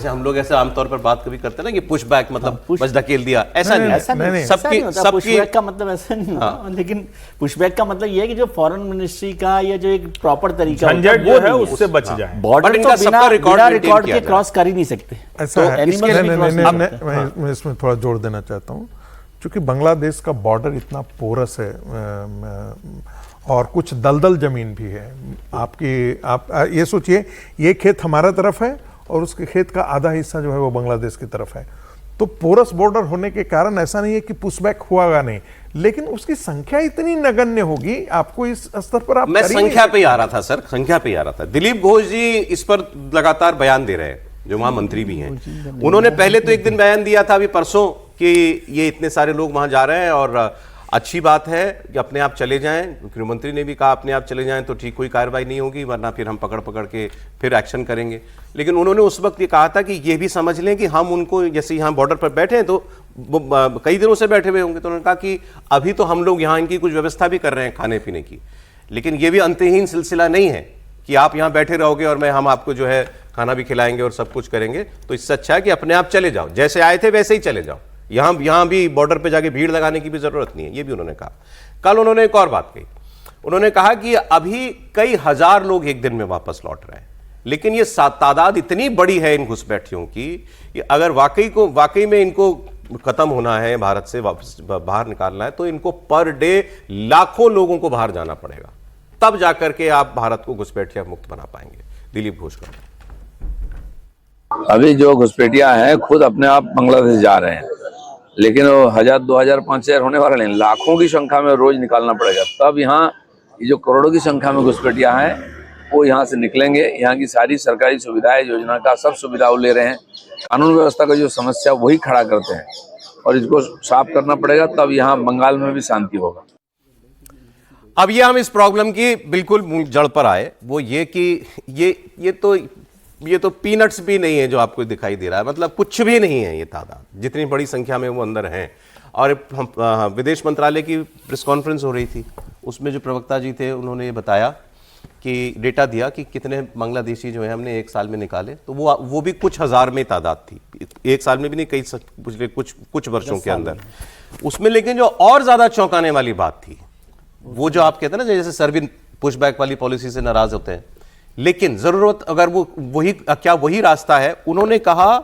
जैसे हम लोग ऐसे आमतौर पर बात कभी करते हैं ना कि पुश बैक मतलब बस धकेल दिया, ऐसा नहीं, ऐसा नहीं, सबकी पुशबैक का मतलब ऐसा नहीं होता, लेकिन पुशबैक का मतलब ये है कि जो फॉरेन मिनिस्ट्री का या जो एक प्रॉपर तरीका झंझट जो है उससे बच जाए। बॉर्डर इनका तो सबका बिना रिकॉर्ड रिकॉर्ड के क्रॉस कर ही नहीं सकते। ऐसा है। मैं इसमें इसमें थोड़ा जोड़ देना चाहता हूँ, क्योंकि बांग्लादेश का बॉर्डर इतना पोरस है और कुछ दलदल जमीन भी है। आप ये सोचिए, ये खेत हमारा तरफ है और उसके खेत का आधा हिस्सा जो है वो बांग्लादेश की तरफ है। तो पोरस बॉर्डर होने के कारण ऐसा नहीं है कि पुशबैक हुआ नहीं, लेकिन उसकी संख्या इतनी नगण्य होगी, आपको इस स्तर पर आप मैं संख्या पे ही आ रहा था सर, संख्या पे ही आ रहा था। दिलीप घोष जी इस पर लगातार बयान दे रहे हैं, जो वहां मंत्री भी हैं। उन्होंने पहले तो एक दिन बयान दिया था अभी परसों कि ये इतने सारे लोग वहां जा रहे हैं और अच्छी बात है कि अपने आप चले जाएं। गृहमंत्री ने भी कहा अपने आप चले जाएं तो ठीक, कोई कार्रवाई नहीं होगी, वरना फिर हम पकड़ के फिर एक्शन करेंगे। लेकिन उन्होंने उस वक्त ये कहा था कि ये भी समझ लें कि हम उनको, जैसे यहाँ बॉर्डर पर बैठे हैं तो कई दिनों से बैठे हुए होंगे, तो उन्होंने कहा कि अभी तो हम लोग यहाँ इनकी कुछ व्यवस्था भी कर रहे हैं खाने पीने की, लेकिन ये भी अंतहीन सिलसिला नहीं है कि आप यहाँ बैठे रहोगे और हम आपको जो है खाना भी खिलाएंगे और सब कुछ करेंगे। तो इससे अच्छा है कि अपने आप चले जाओ, जैसे आए थे वैसे ही चले जाओ। यहां भी बॉर्डर पे जाके भीड़ लगाने की भी जरूरत नहीं है, ये भी उन्होंने कहा। कल उन्होंने एक और बात कही, उन्होंने कहा कि अभी कई हजार लोग एक दिन में वापस लौट रहे हैं, लेकिन ये तादाद इतनी बड़ी है इन घुसपैठियों की कि अगर वाकई में इनको खत्म होना है, भारत से वापस बाहर निकालना है, तो इनको पर डे लाखों लोगों को बाहर जाना पड़ेगा, तब जाकर के आप भारत को घुसपैठिया मुक्त बना पाएंगे। दिलीप घोष का अभी जो घुसपैठिया हैं खुद अपने आप बांग्लादेश जा रहे हैं, लेकिन वो 1000, 2000, 5000 होने वाले नहीं, लाखों की संख्या में रोज निकालना पड़ेगा। तब यहाँ ये जो करोड़ों की संख्या में घुसपैठिया हैं वो यहाँ से निकलेंगे। यहाँ की सारी सरकारी सुविधाएं, योजना का सब सुविधा वो ले रहे हैं। कानून व्यवस्था का जो समस्या वही खड़ा करते हैं और इसको साफ करना पड़ेगा, तब यहाँ बंगाल में भी शांति होगा। अब ये हम इस प्रॉब्लम की बिल्कुल जड़ पर आए, वो ये कि ये तो पीनट्स भी नहीं है जो आपको दिखाई दे रहा है, मतलब कुछ भी नहीं है ये तादाद, जितनी बड़ी संख्या में वो अंदर हैं। और विदेश मंत्रालय की प्रेस कॉन्फ्रेंस हो रही थी, उसमें जो प्रवक्ता जी थे उन्होंने ये बताया कि डेटा दिया कि कितने बांग्लादेशी जो है हमने एक साल में निकाले, तो वो भी कुछ हजार में तादाद थी, एक साल में भी नहीं, कई पिछले कुछ वर्षों के अंदर उसमें। लेकिन जो और ज्यादा चौंकाने वाली बात थी, वो जो आप कहते हैं ना, जैसे सरबिन पुशबैक वाली पॉलिसी से नाराज होते हैं, लेकिन जरूरत अगर वही रास्ता है। उन्होंने कहा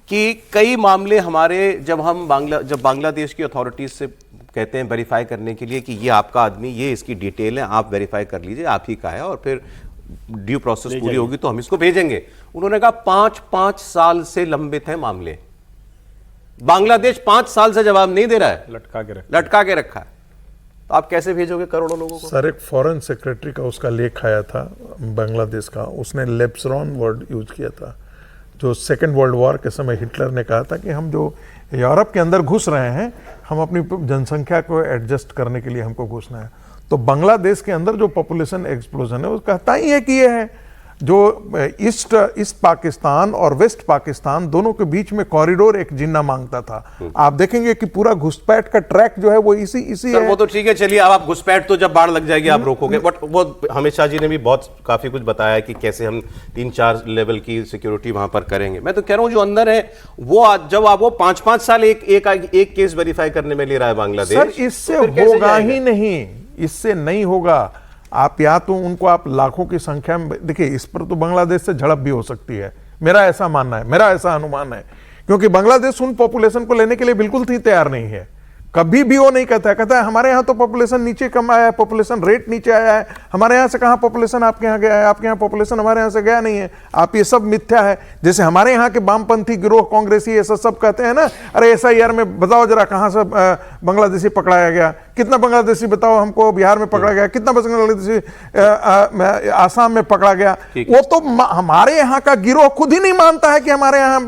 कि कई मामले हमारे जब बांग्लादेश की अथॉरिटीज से कहते हैं वेरीफाई करने के लिए कि ये आपका आदमी, ये इसकी डिटेल है, आप वेरीफाई कर लीजिए, आप ही का है, और फिर ड्यू प्रोसेस पूरी होगी तो हम इसको भेजेंगे। उन्होंने कहा 5 साल से लंबित है मामले, बांग्लादेश 5 साल से जवाब नहीं दे रहा है, लटका के रखा है, तो आप कैसे भेजोगे करोड़ों लोगों को? सर, एक फॉरेन सेक्रेटरी का उसका लेख आया था बांग्लादेश का, उसने लेप्सरॉन वर्ड यूज किया था, जो सेकेंड वर्ल्ड वॉर के समय हिटलर ने कहा था कि हम जो यूरोप के अंदर घुस रहे हैं, हम अपनी जनसंख्या को एडजस्ट करने के लिए हमको घुसना है। तो बांग्लादेश के अंदर जो पॉपुलेशन एक्सप्लोजन है वो कहता ही है कि ये है जो ईस्ट पाकिस्तान और वेस्ट पाकिस्तान दोनों के बीच में कॉरिडोर एक जिन्ना मांगता था। आप देखेंगे कि पूरा घुसपैठ का ट्रैक जो है वो इसी है। वो तो ठीक है, चलिए अब आप घुसपैठ तो जब बाढ़ लग जाएगी आप रोकोगे, बट वो अमित शाह जी ने भी काफी कुछ बताया है कि कैसे हम 3-4 लेवल की सिक्योरिटी वहां पर करेंगे। मैं तो कह रहा हूं जो अंदर है वो जब आप वो 5-5 साल एक केस वेरीफाई करने में ले रहा है बांग्लादेश, सर इससे होगा ही नहीं, इससे नहीं होगा। आप या तो उनको आप लाखों की संख्या में, देखिए इस पर तो बांग्लादेश से झड़प भी हो सकती है, मेरा ऐसा मानना है, मेरा ऐसा अनुमान है, क्योंकि बांग्लादेश उन पॉपुलेशन को लेने के लिए बिल्कुल ही तैयार नहीं है। कभी भी वो नहीं कहता है हमारे यहाँ तो पॉपुलेशन नीचे कम आया है, पॉपुलेशन रेट नीचे आया है, हमारे यहाँ से कहाँ पॉपुलेशन आपके यहाँ गया है, आपके यहाँ पॉपुलेशन हमारे यहाँ से गया नहीं है। आप ये सब मिथ्या है। जैसे हमारे यहाँ के वामपंथी गिरोह, कांग्रेसी, ऐसा सब कहते हैं ना, अरे SIR में बताओ जरा कहाँ से बांग्लादेशी पकड़ाया गया, कितना बांग्लादेशी बताओ हमको बिहार में पकड़ा गया, कितना बांग्लादेशी आसाम में पकड़ा गया। वो तो हमारे यहाँ का गिरोह खुद ही नहीं मानता है कि हमारे यहाँ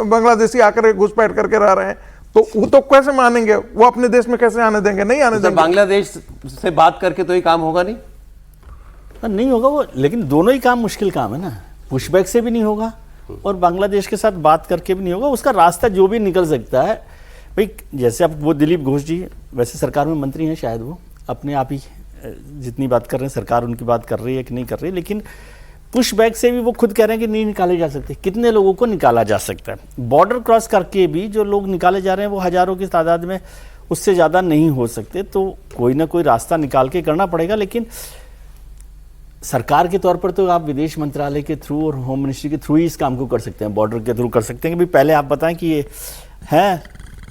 बांग्लादेशी आकर घुसपैठ करके रह रहे हैं, तो वो तो कैसे मानेंगे? वो अपने देश में कैसे आने देंगे? नहीं आने देंगे। बांग्लादेश से बात करके तो ये काम होगा नहीं होगा वो, लेकिन दोनों ही काम मुश्किल काम है ना, पुशबैक से भी नहीं होगा और बांग्लादेश के साथ बात करके भी नहीं होगा। उसका रास्ता जो भी निकल सकता है भाई, जैसे अब वो दिलीप घोष जी वैसे सरकार में मंत्री हैं, शायद वो अपने आप ही जितनी बात कर रहे हैं, सरकार उनकी बात कर रही है कि नहीं कर रही है, लेकिन पुश बैक से भी वो खुद कह रहे हैं कि नहीं निकाले जा सकते। कितने लोगों को निकाला जा सकता है? बॉर्डर क्रॉस करके भी जो लोग निकाले जा रहे हैं वो हजारों की तादाद में, उससे ज़्यादा नहीं हो सकते। तो कोई ना कोई रास्ता निकाल के करना पड़ेगा। लेकिन सरकार के तौर पर तो आप विदेश मंत्रालय के थ्रू और होम मिनिस्ट्री के थ्रू ही इस काम को कर सकते हैं, बॉर्डर के थ्रू कर सकते हैं कि भाई पहले आप बताएं कि ये हैं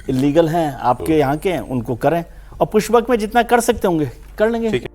इलीगल हैं, आपके यहाँ के हैं, उनको करें, और पुशबैक में जितना कर सकते होंगे कर लेंगे।